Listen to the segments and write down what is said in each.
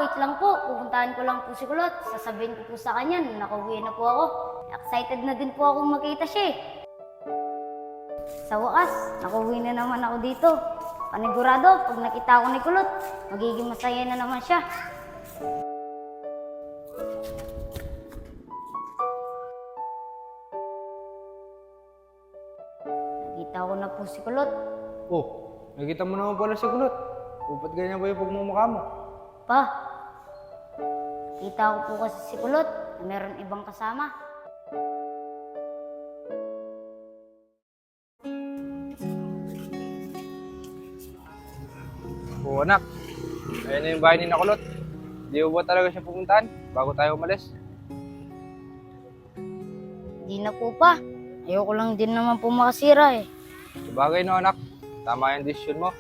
wait lang po. Pupuntahan ko lang po si Kulot. Sasabihin ko po sa kanya na nakauwi na po ako. Excited na din po akong makita siya eh. Sa wakas, nakauwi na naman ako dito. Panigurado, pag nakita ko ni Kulot, magiging masaya na naman siya. Nakita ko na po si Kulot. Oh, nakita mo naman pala si Kulot. Ba't ganyan ba yung pagmumukha mo? Pa, nakita ko po kasi si Kulot na meron ibang kasama. Oo anak, ayun na yung bahay ni Nakulot. Di mo ba talaga siya pupuntahan bago tayo umalis? Hindi na po pa. Ayoko lang din naman po makasira eh. Sabagay no anak, tama yung desisyon mo.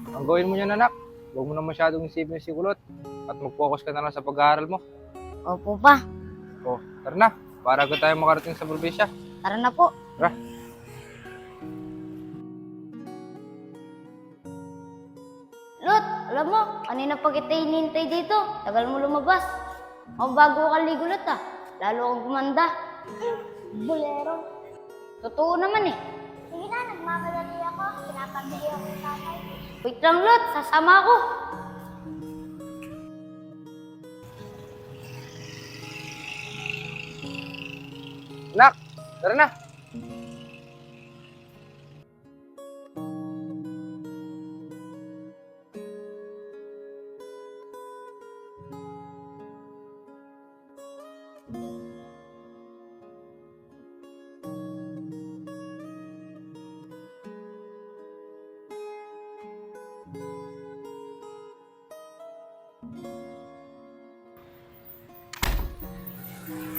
Ang gawin mo yan anak, huwag mo na masyadong isipin si Kulot at mag-focus ka na lang sa pag-aaral mo. Opo pa. Oh, tara na, para agad tayo makarating sa probinsya. Tara na po. Tara. Lot, alam mo, kanina pa kita hinihintay dito. Tagal mo lumabas. O bago ka ligo Lot ah. Lalo kang gumanda. Bolero. Totoo naman eh. Sige na, nagmamadali ako. Pinapabili ako ng tatay. Wait lang Lot, sasama ako. Anak, tara na.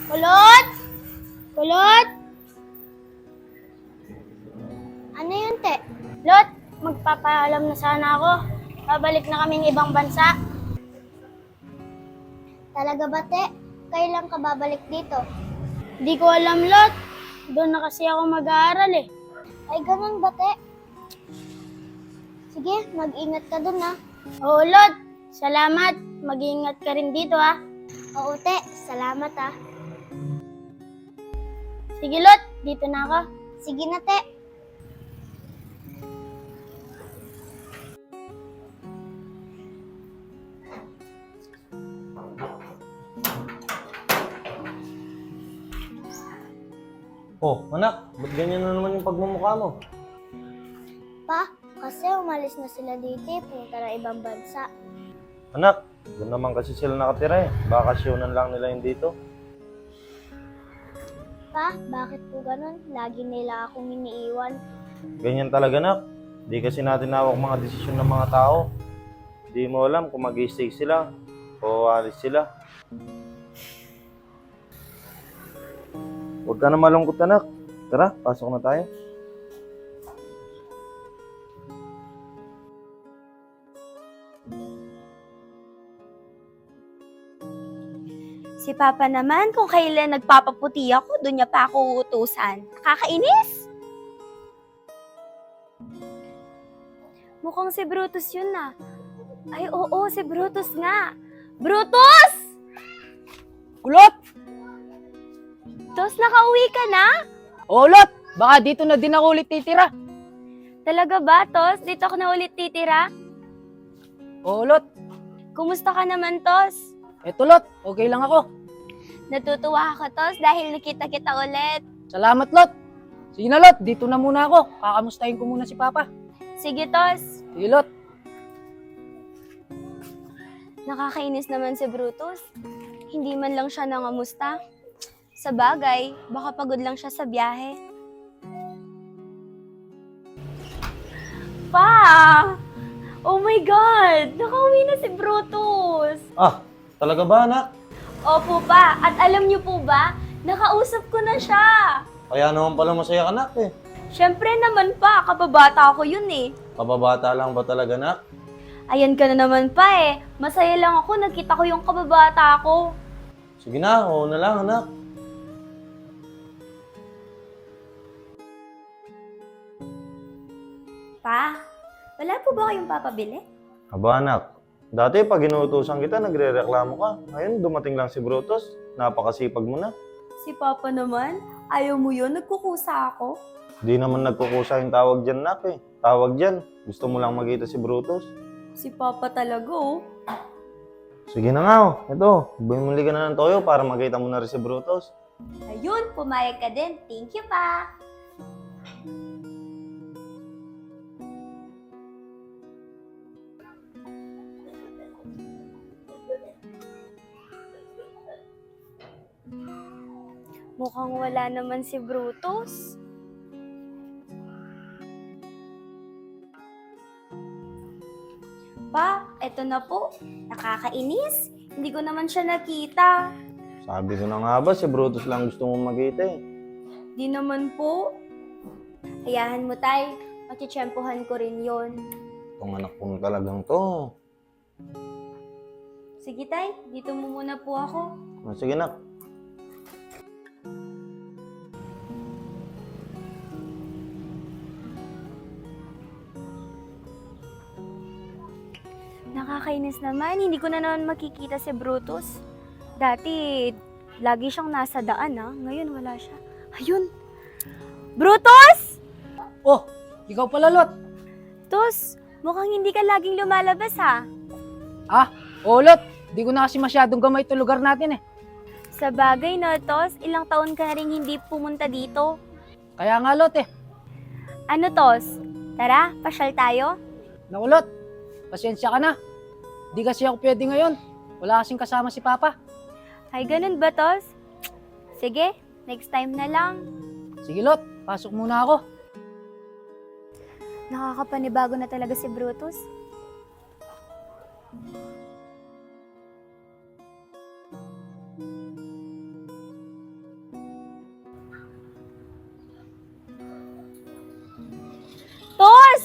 Kulot! Kulot! Ano yun, te? Lot, magpapaalam na sana ako. Babalik na kaming ibang bansa. Talaga ba, te? Kailan ka babalik dito? Di ko alam, Lot. Doon na kasi ako mag-aaral eh. Ay, ganun ba, te? Sige, mag-ingat ka dun, ha? Oo, Lot. Salamat. Mag-ingat ka rin dito, ha? Oo, te. Salamat, ha? Sige, Lot. Dito na ako. Sige na, te. Oh, anak, ba't ganyan na naman yung pagmumukha mo? Pa, kasi umalis na sila dito, punta na ibang bansa. Anak, doon naman kasi sila nakatira eh. Bakasyonan lang nila yung dito. Pa, bakit po ganun? Lagi nila akong iniiwan. Ganyan talaga, anak. Di kasi natin hawak mga desisyon ng mga tao. Di mo alam kung mag-i-stay sila o alis sila. Huwag ka na malungkot, anak. Tara, pasok na tayo. Si Papa naman, kung kailan nagpapaputi ako, doon niya pa ako uutusan. Nakakainis! Mukhang si Brutus yun na. Ay, oo, si Brutus nga. Brutus! Kulot! Tos, nakauwi ka na? O Lot, baka dito na din ako ulit titira. Talaga ba, Tos? Dito ako na ulit titira? O Lot, Kumusta ka naman, Tos? eto Lot, okay lang ako. Natutuwa ako, Tos, dahil nakita kita ulit. Salamat Lot. Sige na Lot, dito na muna ako. Kakamustahin ko muna si Papa. Sige, Tos. Sige Lot. Nakakainis naman si Brutus. Hindi man lang siya nangamusta. Sa bagay, baka pagod lang siya sa biyahe. Pa! Oh my God! Nakauwi na si Brutus! Ah, talaga ba, anak? Opo pa, at alam niyo po ba, nakausap ko na siya! Kaya naman pala masaya ka, anak eh. Siyempre naman pa, kababata ko yun eh. Kababata lang ba talaga, anak? Ayan ka na naman pa eh. Masaya lang ako, nakita ko yung kababata ko. Sige na, oo na lang, anak. Pa, wala po ba kayong papabili? Aba, anak. Dati, pag inuutosan kita, nagre-reklamo ka. Ngayon, dumating lang si Brutus. Napakasipag mo na. Si Papa naman, ayaw mo yun, nagkukusa ako. Di naman nagkukusa yung tawag dyan, nak eh. Tawag dyan, gusto mo lang makita si Brutus. Si Papa talaga oh. Sige na nga, oh. Ito, bumili ka na ng toyo para makita mo na rin si Brutus. Ayun, pumayag ka din. Thank you pa. Mukhang wala naman si Brutus. Pa, eto na po. Nakakainis. Hindi ko naman siya nakita. Sabi ko na nga ba, si Brutus lang gusto mong makita eh. Di naman po. Hayahan mo, tay. Matitsyempohan ko rin yon. Itong anak kong talagang to. Sige, tay. Dito mo muna po ako. Sige na. Nakakainis naman. Hindi ko na naman makikita si Brutus. Dati, lagi siyang nasa daan, ha? Ngayon, wala siya. Ayun! Brutus! Oh, ikaw pala, Lot. Tus, mukhang hindi ka laging lumalabas, ha? Ah, oh, Lot. Di ko na kasi masyadong gamay ito lugar natin eh. Sa bagay, no, Tos? Ilang taon ka na rin hindi pumunta dito. Kaya nga, Lot eh. Ano, Tos? Tara, pasyal tayo? Naku, Lot. Pasensya ka na. Di kasi ako pwede ngayon. Wala kasing kasama si Papa. Ay, ganun ba, Tos? Sige, next time na lang. Sige, Lot. Pasok muna ako. Nakakapanibago na talaga si Brutus. Tos!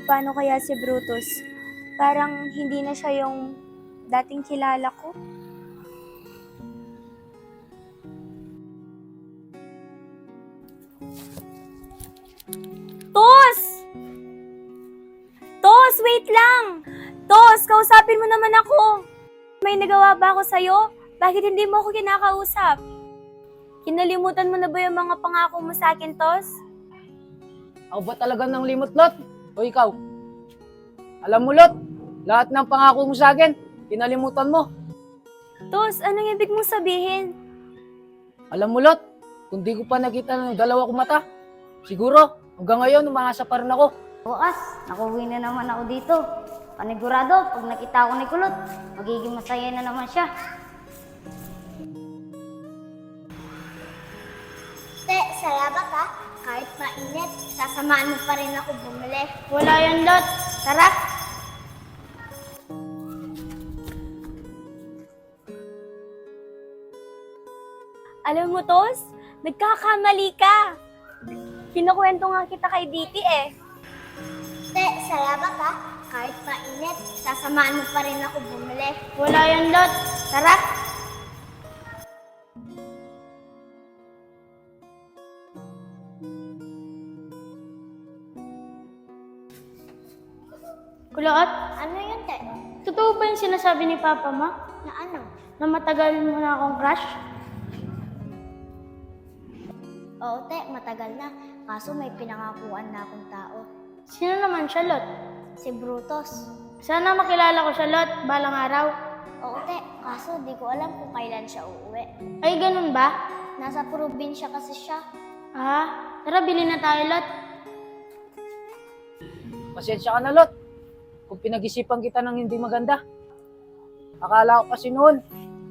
Paano kaya si Brutus? Parang hindi na siya yung dating kilala ko. Tos! Tos, wait lang! Tos, kausapin mo naman ako. May nagawa ba ako sa'yo? Bakit hindi mo ako kinakausap? Kinalimutan mo na ba yung mga pangako mo sa akin, Tos? Ako ba talaga ng limot, Lot? O ikaw? Alam mo, Lot, lahat ng pangako mo sa akin, kinalimutan mo. Tos, anong ibig mong sabihin? Alam mo, Lot, kung di ko pa nakita ng dalawa kong mata, siguro, hanggang ngayon, umaasa pa rin ako. Bukas, nakuwi na naman ako dito. Panigurado, pag nakita ko ni Kulot, magiging masaya na naman siya. Te, salamat ha. Kahit mainit, sasamaan mo pa rin ako bumili. Wala yan, Lot. Tara. Alam mo, Tos, nagkakamali ka. Kinukwento nga kita kay Diti eh. Te, salamat ha. Kahit mainit, sasamaan mo pa rin ako bumili. Wala yan, Lot. Tara. Kulot, Ano yun, te? totoo ba yung sinasabi ni Papa mo? Na ano? Na matagal mo na akong crush? Oo, te, matagal na. Kaso may pinangakuan na akong tao. Sino naman siya, Lot? Si Brutus. Sana makilala ko siya, Lot, balang araw. Oo, te. Kaso di ko alam kung kailan siya uuwi. Ay, ganun ba? Nasa probinsya kasi siya. Ah, tara, bilhin na tayo, Lot. Pasensya ka na, Lot. Kung pinag-isipan kita ng hindi maganda. Akala ko kasi noon,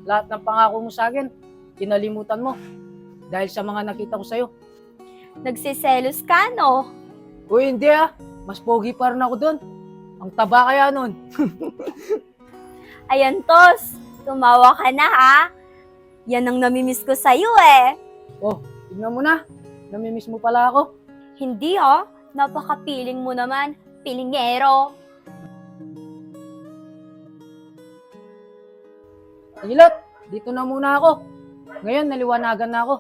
lahat ng pangako mo sa akin, kinalimutan mo. Dahil sa mga nakita ko sa'yo. Nagsiselos ka, no? Uy, hindi ah. Mas pogi pa rin ako doon. Ang taba kaya noon. Ayan, Tos, tumawa ka na ha. Yan ang namimiss ko sa'yo eh. Oh, tignan mo na. Namimiss mo pala ako. Hindi ha, napaka-piling mo naman. Pilingero. Sige, Lot. Dito na muna ako. Ngayon, naliwanagan na ako.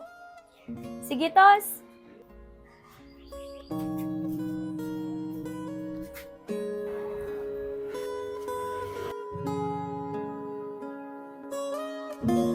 Sige, Tos. Lot.